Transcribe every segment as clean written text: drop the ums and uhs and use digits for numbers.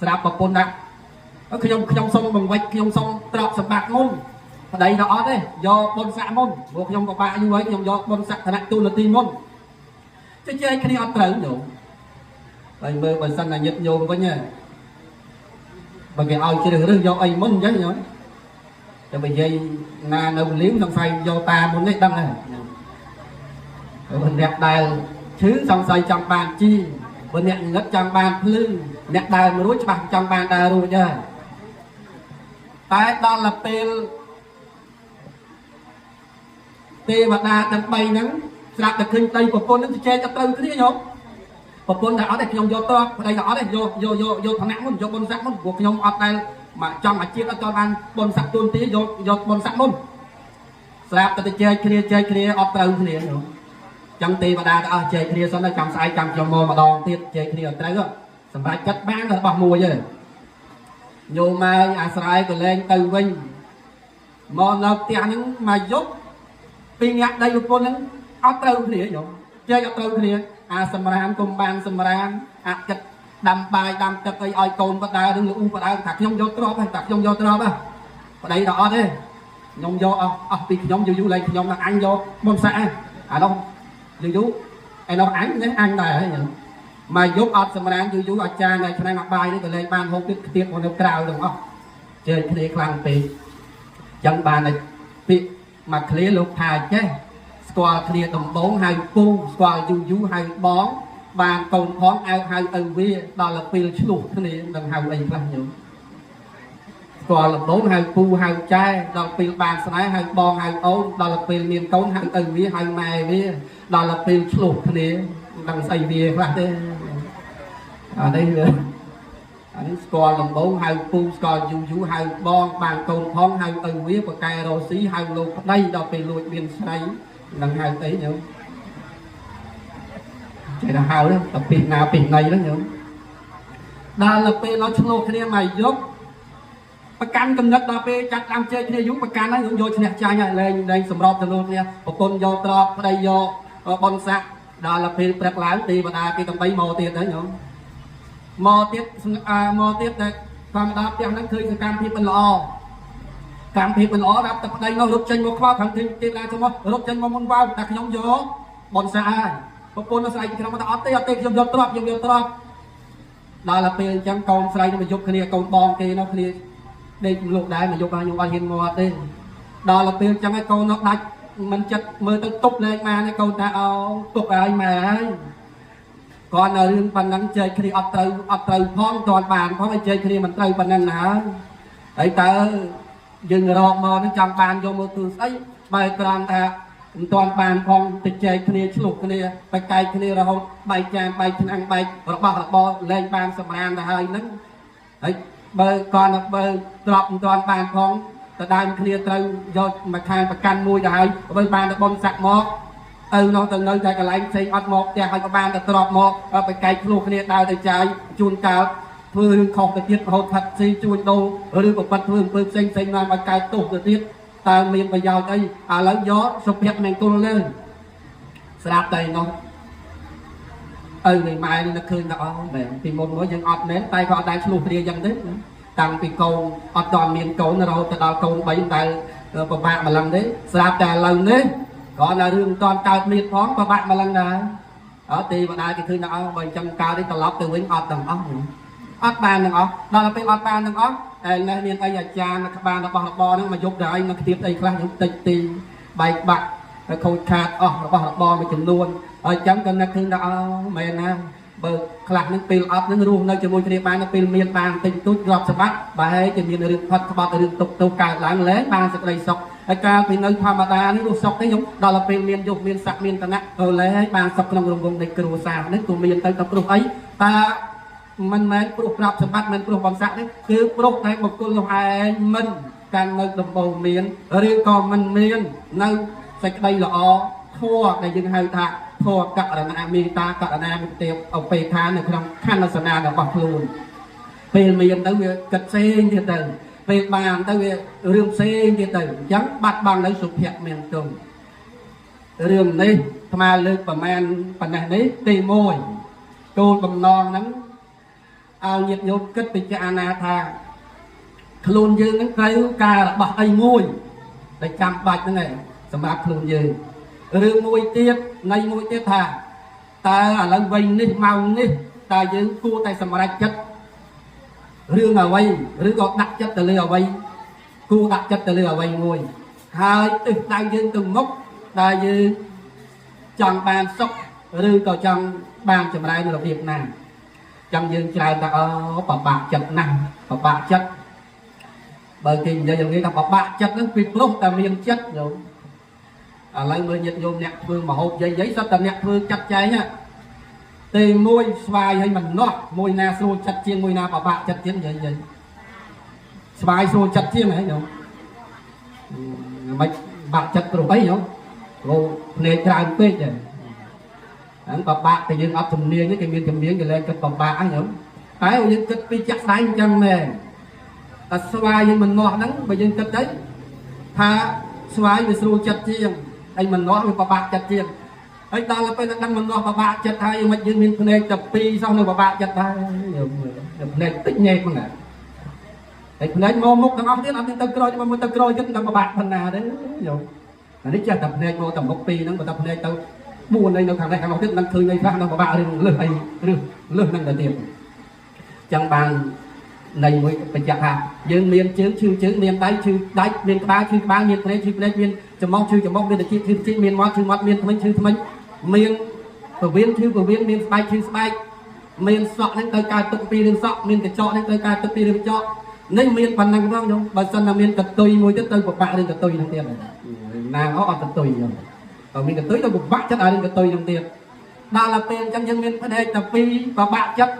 ស្រាប់ប្រពន្ធដាក់ខ្ញុំសុំបង្វិចខ្ញុំសុំត្រកសម្បត្តិមុនប្តីដល់អត់ទេយកបុណ្យស័ក្តិមុនព្រោះខ្ញុំពិបាកយូរហើយខ្ញុំយកបុណ្យស័ក្តិឋានៈទូនាទីមុនជជែកគ្នាអត់ត្រូវញោមហើយមើលបើសិនតែញាតិញោមវិញបើគេឲ្យជ្រើសរើសយកអីមុនអញ្ចឹងញោមតែបើនិយាយណានៅលៀងសង្ស័យយកតាមុននេះដឹងហើយបើអ្នកដែលឈឺសង្ស័យចង់បានជីបើអ្នកងឹតចង់បានភ្លឺអ្នកដើររួចច្បាស់ចង់បានដើររួចហើយតែដល់ទៅពេលទេវតាទាំង3ហ្នឹងស្រាប់តែឃើញដីប្រពន្ធហ្នឹងជជែកទៅត្រូវគ្នាញោមប្រពន្ធតែអត់ទេខ្ញុំយកតបប្តីតែអត់ទេយកឋានៈមុនយកបុណ្យស័ក្តិមុនព្រោះខ្ញុំអត់ដែលមកចង់អាជាតិអត់ចង់បានបុណ្យស័ក្តិទូនទីយកបុណ្យស័ក្តិមុនស្រាប់តែជែកគ្នាអត់ត្រូវគ្នាញោមចឹងទេវតាក៏អស់ជែកគ្នាសិនទៅចាំស្អែកចាំខ្ញុំមកម្ដងទៀតជែកគ្នាអត់ត្រូវសម្រាប់ចិត្តបានរបស់មួយទេញោមមកអាស្រ័យក៏លែងទៅវិញមកនៅផ្ទះហ្នឹងមកយប់ពីរនាក់ដីប្រពន្ធហ្នឹងអត់ត្រូវគ្នាញោមជែកអត់ត្រូវគ្នាអាសម្រានកុំបានសម្រានអាគិតដាំបាយដាំទឹកអីឲ្យកូនបដើនឹងលូបដើថាខ្ញុំយកទ្របហើយតែខ្ញុំយកទ្របហ៎ប្តីដល់អត់ទេខ្ញុំយកអស់ពីខ្ញុំយូរឡើងខ្ញុំនឹងអញយកមុនសាក់អានោះយូរឯនោះអញនេះអញដែរហើយមកយប់អត់សម្រានយូរអាចារ្យនៅឆ្នាំបាយនេះក៏លែងបានហូបទៀតទៀតមកនៅក្រៅទាំងអស់ជើញគ្នាខ្លាំងពេកចឹងបានតែពាក្យមកឃ្លាលោកថាចេះស្គាល់គ្នាដំបងហៅពូស្គាល់យូរហៅបងបានកូនផងហៅឪវាដល់ទៅពេលឆ្លោះគ្នានឹងហៅអីខ្លះញោមស្គាល់ដំបងហៅពូហៅចែដល់ពេលបានស្នេហ៍ហៅបងហៅអូនដល់ទៅពេលមានកូនហៅឪវាហៅម៉ែវាដល់ទៅពេលឆ្លោះគ្នាដឹងស្អីវាខ្លះទេអានេះស្គាល់ដំបងហៅពូស្គាល់យូរហៅបងបានកូនផងហៅឪវាបកែរ៉ូស៊ីហៅលោកប្តីដល់ពេលលួចមានស្រីនឹងហៅអីញោមចេះតែហៅទៅពីណាពីណីហ្នឹងញោមដល់ទៅពេលเราឆ្លោះគ្នាមកយប់ប្រកាន់កំណត់ដល់ពេលចាត់តាមជើគ្នាយូរប្រកាន់ហើយយកឈ្នះចាញ់ហើយលែងសម្របទៅលោកគ្នាប្រពន្ធយកទ្របប្តីយកបុណ្យស័ក្តិដល់ទៅពេលព្រឹកឡើងទេវតាគេទាំង3មកទៀតទៅញោមមកទៀតតែធម្មតាផ្ទះហ្នឹងឃើញសកម្មភាពមិនល្អកម្មភាពមិនល្អរាប់តែប្តីនោះរត់ចេញមកខ្វល់ខាងទេវតាទៅមករត់ចេញមកមុនវ៉ាវតែខ្ញុំយកបុណ្យស័ក្តិហើយប្រពន្ធនៅស្រីខ្ញុំថាអត់ទេខ្ញុំយកទ្របដល់ទៅពេលអញ្ចឹងកូនស្រីនឹងមកយប់គ្នាកូនបងគេនោះគ្នាដេកលោកដែរមកយប់ហើយខ្ញុំអត់ហ៊ានមកទេដល់ទៅពេលអញ្ចឹងឯងកូននោះដាច់មិនចិត្តមើលទៅទប់លេខម៉ានេះកូនថាអោទុកឲ្យម៉ែហើយគាត់នៅរឿងប៉ុណ្ណឹងជែកគ្នាអត់ត្រូវផងគាត់បានផងឲ្យជែកគ្នាមិនត្រូវប៉ុណ្ណឹងណាហើយតើយើងរកមកនឹងចង់បានយកមកទូស្អីបើគ្រាន់ថាមិនទាន់បានផងទៅចែកគ្នាឆ្លុះគ្នាបកែកគ្នារហូតបែកចានបែកឆ្នាំងបែករបស់របរលែងបានសម្រានទៅហើយហ្នឹងហើយបើគាត់បើទ្របមិនទាន់បានផងទៅដើមគ្នាត្រូវយកមកខាងប្រកាន់មួយទៅហើយបើបានទៅបំសាក់មកនោះទៅនៅតែកន្លែងផ្សេងអត់មកផ្ទះហើយក៏បានទៅទ្របមកបកែកឆ្លុះគ្នាដើរទៅចាយជួនកាលធ្វើរឿងខុសទៅទៀតរហូតផាត់ស៊ីជួញដូរឬក៏បាត់ធ្វើអំពើផ្សេងនាំឲ្យកើតទោសទៅទៀតតើមានប្រយោជន៍អីឥឡូវយកសុភមង្គលលើស្រាប់តែនោះនៃម៉ែនេះនឹកឃើញថាអូមែនពីមុនមកយើងអត់មែនតែក៏អត់ដែលឆ្លោះគ្នាយ៉ាងទេតាំងពីកូនអត់ដល់មានកូនរហូតទៅដល់កូន3ដែលពិបាកម្លឹងទេស្រាប់តែឥឡូវនេះក៏នៅរឿងតន់កើតមានផងពិបាកម្លឹងដែរទេវតាគេឃើញថាអូបើអញ្ចឹងកើតនេះត្រឡប់ទៅវិញអត់ទាំងអស់អត់បានទាំងអស់ដល់ទៅពេលអត់បានទាំងអស់តែនេះមានអីអាចារ្យក្បាលរបស់របរហ្នឹងមកយកទៅឲ្យមកខ្ទាបអីខ្លះខ្ញុំតិចទីបែកបាក់ខូចខាតអស់របស់របរមួយចំនួនហើយអញ្ចឹងក៏នឹកឃើញថាអូមែនណាបើខ្លះហ្នឹងពេលអត់ហ្នឹងរស់នៅជាមួយគ្នាបានពេលមានបានតិចតួចទ្រព្យសម្បត្តិបើហេតុជាមានរឿងផាត់ក្បត់រឿងទុកទោសកើតឡើងលែងបានសេចក្តីសុខហើយកាលពីនៅធម្មតានេះរស់សុខទេខ្ញុំដល់ទៅពេលមានយុគមានស័ក្តិមានឋានៈទៅលែងបានសុខក្នុងរង្វង់នៃគ្រួសារនេះគឺមានទៅព្រោះអីតើមិនមែនព្រោះប្រាប់សម្បត្តិមិនព្រោះបំសាក់ទេគឺព្រោះតែបុគ្គលនោះឯងមិនកាន់នៅដំបូងមានឬក៏មិនមាននៅសេចក្តីល្អធម៌ដែលយើងហៅថាធម៌ករុណាមេត្តាករុណាមុទិឧបេក្ខានៅក្នុងខណ្ឌសនារបស់ខ្លួនពេលមានទៅវាគិតផ្សេងទៀតទៅពេលបានទៅវារឿងផ្សេងទៀតទៅអញ្ចឹងបាត់បង់នៅសុភមង្គលរឿងនេះអាលើកប្រមាណប៉ុណ្ណេះនេះទី1គោលបំណងហ្នឹង ao nhiệt nhôm kết bị cái ana tha luôn dương nó cây ca là bạc ai môi để chăm bạch thế này sầm bạc luôn dương rương môi tiết ngay môi tiết thà ta là vinh đi màu đi ta dương cua tay sầm bạc chất rương ở vây rương có đặt chất từ lừa vây cua đặt chất từ lừa vây ngồi hai từ ta dương từng mốc ta dương chẳng bàn sốc rương có chẳng bàn chầm lại là Việt Nam trong dương trai ta ở bạc chất năng bạc chất bởi vì giờ dùng cái tập bạc chất nó bị lúc ta miên chất rồi lấy người nhiệt dùng nhạc phương mà hộp giấy sắp tầm nhạc phương chặt cháy nha tìm môi xoài hay mình nó môi na xô chặt chiên môi na bạc chặt chiên vậy vậy xoài xô chặt chiên này không mày bạc chặt rồi ấy không rồi này trai phê vậy anh bạc thì dương ấp thùng niên với cái miếng cái lên cái bạc ấy không cái dương kịch bị chặt đánh chân này xoài mình ngọt nắng bây giờ kịch đấy tha xoài về xô chặt chiên anh mình ngọt với bạc chặt chiên ấy ta là phải đang mình ngọt bạc chặt thay mà dương mình này tập pi xong rồi bạc chặt thay này tích nhẹ mà nè ấy này mô mục thằng ông tiếng làm tiếng tơ crồi mà tơ crồi chứ đang bạc phần nào đấy rồi đấy chưa tập này mô tầm một pi nó tập này tao buồn đây nó thằng này thằng ông tiếng đang thương này phát nó bạc lương năng là tiền chẳng bằng này mới phải chặt hạ dương miền chữ miền tây chữ đáy miền ba chữ ba miền tây chữ miền miền chấm mong miền là chữ miền mót chữ mót miền thmấy miền của viên miền bay miền sọ đến tới cài tụi pi đến sọ miền cái chọ đến tới cài tụi pi đến chọ nên miền phần năng không nhung bà sân là miền cật tùy môi chất tây của bạn lên cật tùy đồng tiền này nàng nó còn cật tùy rồi còn miền cật tùy là một bạn chất ở lên cật tùy đồng tiền đó là tiền trong dân miền phần hệ tập pi và bạn chất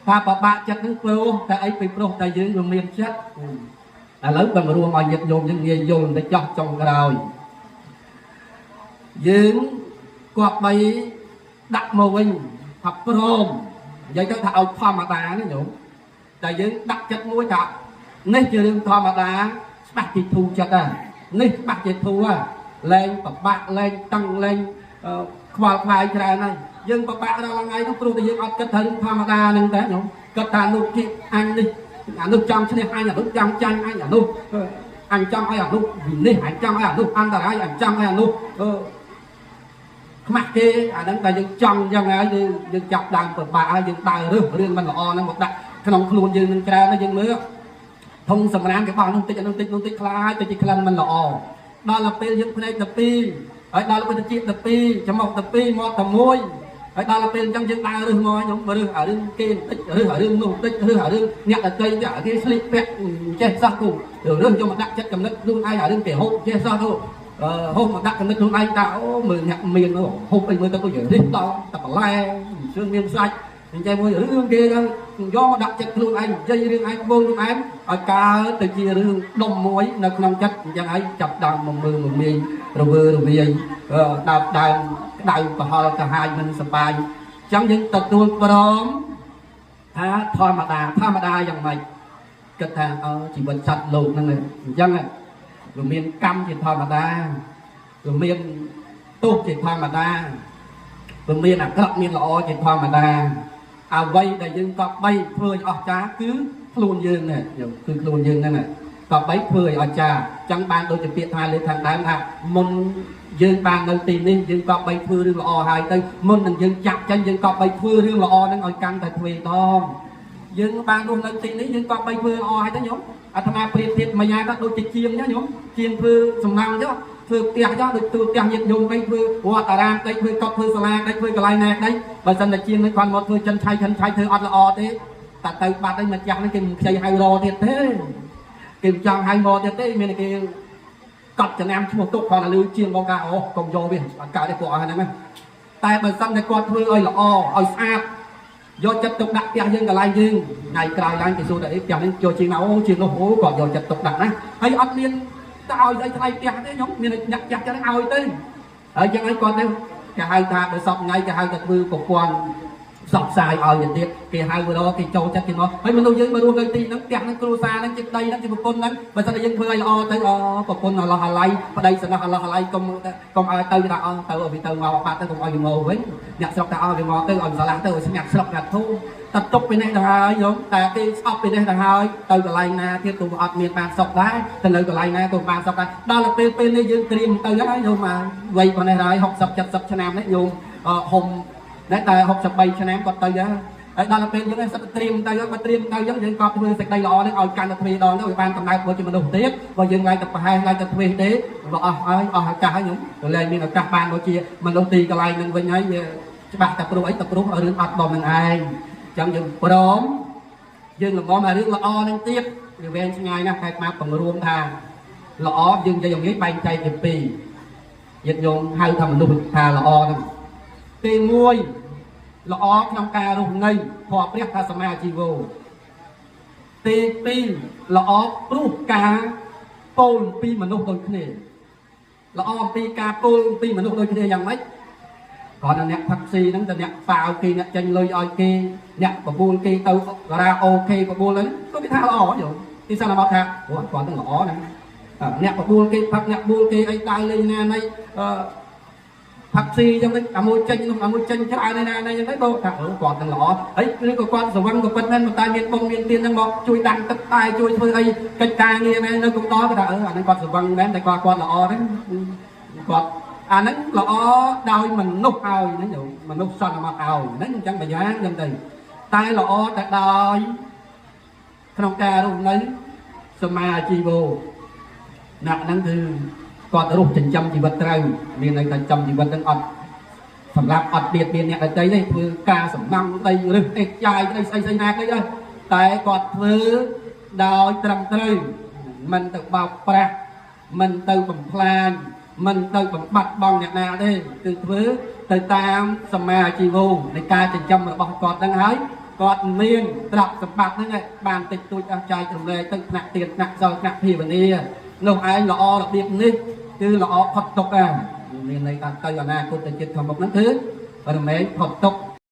và bạc chất nước pro tại ấy bị pro tại dưới vùng miền chất là lớn bằng ruộng mà nhiệt dùng những nghề dùng để chọc trong cái đồi dưới quạt bay đặt màu hình hoặc pro vậy các thảo pha mà đá nó nhủ tại dưới đặt chất muối chọc nên chưa đừng pha mà đá bạc thì thu chất à nên bạc thì thu à lên bạc lên tăng lên khoa khoai cái này dân bạc ra là ngay nó pro thì dân ăn kết thân pha mà đá nên thế nhủ kết ta nụ chị anh đi nụ trong cho nên anh là nụ trong chanh anh là nụ anh trong ai là nụ vì anh trong ai là nụ ăn là ai anh trong ai là nụ mặt kia đang tại dân trong dân ai dân chọc đàn của bà dân tài riêng mình là o nó một đặt cái nòng luôn dân ra nó dân nữa thông sầm nam cái bao nông tích khai tới chỉ khăn mình là o đó là pe dân này tập pi ở đó là pe tập tập pi chấm một tập pi một tập môi ở đó là bên trong dân ta rừng mồi nhóm rừng ở rừng kia ở rừng nụ tích ở rừng nhặt ở cây ở cái slip pet che sao cùng rồi rừng cho một đặc chất cầm đất rừng ai ở rừng kẻ hộp che sao thôi hôm một đặc cầm đất rừng ai tạo mười nhặt miền nó hộp anh mới tao có gì to tập lai xương miên sạch mình chơi môi ở rừng kia do một đặc chất rừng anh dây rừng anh vô rừng anh ở cá từ kia rừng đồng muối nó không chất chẳng ấy chập đàn một miền rồi về đào đại và họ cả hai mình sập bài trong những tập tuôn prom thà thoi mà đa dòng này kết thang chỉ vẫn sạch lụt năng này dân này rồi miền cam thì thoi mà đa rồi miền tốt thì thoi mà đa rồi miền là cọp miền lọ thì thoi mà đa vây để dân cọp bay phơi ở cá cứ luôn dương này cứ luôn dương này cọp bay phơi ở trà chẳng ban đôi chụp biệt hai lên thằng đám môn dương bàn đầu tiên đi dương cọp bay phơi riêng là o hai tay môn đừng dương chặt chân dương cọp bay phơi riêng là o đang ngồi căng tại thuê to dương bàn đầu tiên đi dương cọp bay phơi o hai tay nhóm thằng nào приệt thiệt mà nhà các đôi chiên nhá nhóm chiên phơi sòng năm chứ phơi tiệt cho được từ tiệt nhiệt dùng bay phơi hoa tà ram đây phơi cọp phơi sala đây phơi cái lai nè đấy bây giờ là chiên nó còn một phơi chân thay phơi ọt là o thế tại từ bạn đây mình chặt nó kìm xây hai lò thiệt thế kìm chọn hai lò thiệt thế mình cái cọp cho em một tục hoặc là lưu chiên bông gà cùng vô biển cả để quả này tại bởi sân này con thôi ơi là ơi xa do chất tục đặt kia dân cả lai dương ngày cài lai cái số đấy kéo lên cho chiên nào chiên nó hố còn do chất tục đặt đấy hay ấp liên tao đây thay kia thế nhóm mình nhặt chặt cho nó ao tên ở chân ấy con đâu cả hai ta bởi sọc ngay cả hai gật vư của quan សបផ្សាយឲ្យទៀតគេហៅរកគេចូលចិត្តគេមកហើយមនុស្សយើងមករស់នៅទីហ្នឹងផ្ទះហ្នឹងគ្រួសារហ្នឹងចិត្តដីហ្នឹងជាប្រពន្ធហ្នឹងបើសិនតែយើងធ្វើឲ្យល្អទៅប្រពន្ធអឡោះអាឡៃប្តីសំណោះអឡោះអាឡៃកុំឲ្យទៅថាទៅវាទៅមកបាត់ទៅកុំឲ្យវាមកវិញអ្នកស្រុកថាឲ្យវាមកទៅឲ្យឆ្លាស់ទៅឲ្យស្ងាត់ស្រុកកាត់ធូរតែទុកពីនេះទៅហើយយំតែគេស្អប់ពីនេះទៅហើយទៅកន្លែងណាទៀតទៅអត់មានបានសុខដែរទៅនៅកន្លែងណាក៏បានសុខដែរដល់ទៅពេលនេះយើងត្រៀមទៅហើយយំមកវ័យប៉ុណ្ណេះហើយ60 70ឆ្នាំនេះយំហុំតែ63ឆ្នាំគាត់ទៅហើយដល់ពេលយើងសិតត្រៀមទៅបើត្រៀមទៅយើងក៏ធ្វើសេចក្តីល្អនេះឲ្យកាន់តែទ្វេដងទៅឲ្យបានកំណើតមកជាមនុស្សទៀតបើយើងឡើងទៅប្រហែលឡើងទៅទ្វេទេវាអស់ហើយអស់ឱកាសហើយខ្ញុំទៅលែងមានឱកាសបានមកជាមនុស្សទីកន្លែងនឹងវិញហើយវាច្បាស់តែព្រោះអីតែព្រោះរឿងអត់ដំនឹងឯងអញ្ចឹងយើងព្រមយើងល្មមឲ្យរឿងល្អនឹងទៀតវាវែងឆ្ងាយណាស់ខែមកបង្រួមថាល្អយើងនិយាយឲ្យងាយបែងចែកជាពីរញាតិញោមហៅថាមនុស្សថាល្អហ្នឹងទី1ល្អក្នុងការរស់នៅធម៌ព្រះថាសមាជីវោទី2ល្អព្រោះការពោលពីមនុស្សដូចគ្នាល្អអំពីការពោលពីមនុស្សដូចគ្នាយ៉ាងម៉េចគាត់អ្នកផឹកស៊ីហ្នឹងទៅអ្នកប៉ាវគេអ្នកចាញ់លុយឲ្យគេអ្នកបបួលគេទៅរ៉ាអូខេបបួលហ្នឹងក៏គេថាល្អយោទីសិនមកថាគាត់ទៅល្អហ្នឹងអ្នកបបួលគេផឹកអ្នកបួលគេអីដើរលេងណាណៃផាក់ស៊ីចឹងទៅអាមួយចេញនោះអាមួយចេញច្រើនណាចឹងទៅបងថាគាត់នឹងល្អហើយឬក៏គាត់ស្រវឹងក៏ពិតមែនតែមានបងមានទៀនហ្នឹងមកជួយដាំងទឹកតែជួយធ្វើអីកិច្ចការងារណានៅកំដរគេថាអាហ្នឹងគាត់ស្រវឹងមែនតែគាត់ល្អហ្នឹងគាត់អាហ្នឹងល្អដោយមនុស្សឲ្យហ្នឹងមនុស្សសន្មតឲ្យហ្នឹងអញ្ចឹងបញ្ញាចឹងទៅតែល្អតែដោយក្នុងការរស់នៅសមាជីវោណាក់ហ្នឹងគឺគាត់រស់ចិញ្ចឹមជីវិតត្រូវមានន័យថាចិញ្ចឹមជីវិតនឹងអត់សម្រាប់អត់ទៀតមានអ្នកដទៃទេធ្វើការសំណង់ដីរឹសអេកចាយដីស្អីណាគេតែគាត់ធ្វើដោយត្រឹមត្រូវមិនទៅបោកប្រាស់មិនទៅបំផ្លាញមិនទៅបំបត្តិបងអ្នកណាទេគឺធ្វើទៅតាមសមាជីវោនៃការចិញ្ចឹមរបស់គាត់ហ្នឹងហើយគាត់មានទ្រព្យសម្បត្តិហ្នឹងបានតិចតួចអស់ចាយរំលែកទៅថ្នាក់ទៀនថ្នាក់សិលថ្នាក់ភាវនានោះឯងល្អរបៀបនេះគឺល្អផុតទុកមានន័យថាទៅអនាគតជាតិខាងមុខហ្នឹងគឺរមែងផុតទុក